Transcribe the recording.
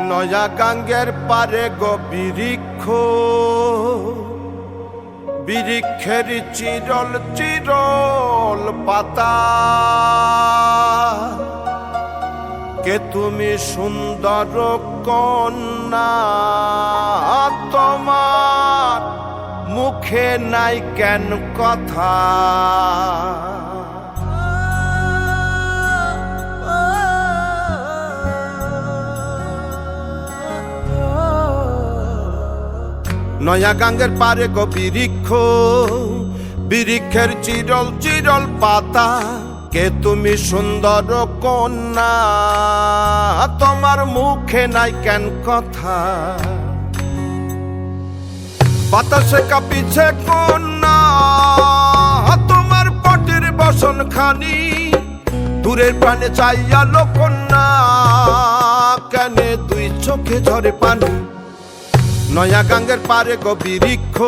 নয়া গাঙ্গের পারে গো বৃক্ষ, বৃক্ষের চিরল চিরল পাতা। কে তুমি সুন্দর কন্যা, তোমার মুখে নাই কেন কথা। নয়া গাঙ্গের পারে গো বৃক্ষ, বৃক্ষের চিরল চিরল পাতা। কে তুমি সুন্দর কন্যা, তোমার মুখে নাই কেন কথা। বাতাসে কাঁপিছে কন্যা, তোমার পটির বসন খানি। দূরের প্রাণে চাইয়ালো কন্যা, কেনে দুই চোখে ঝরে পানি। নয়া গাঙ্গের পারে গো বৃক্ষ।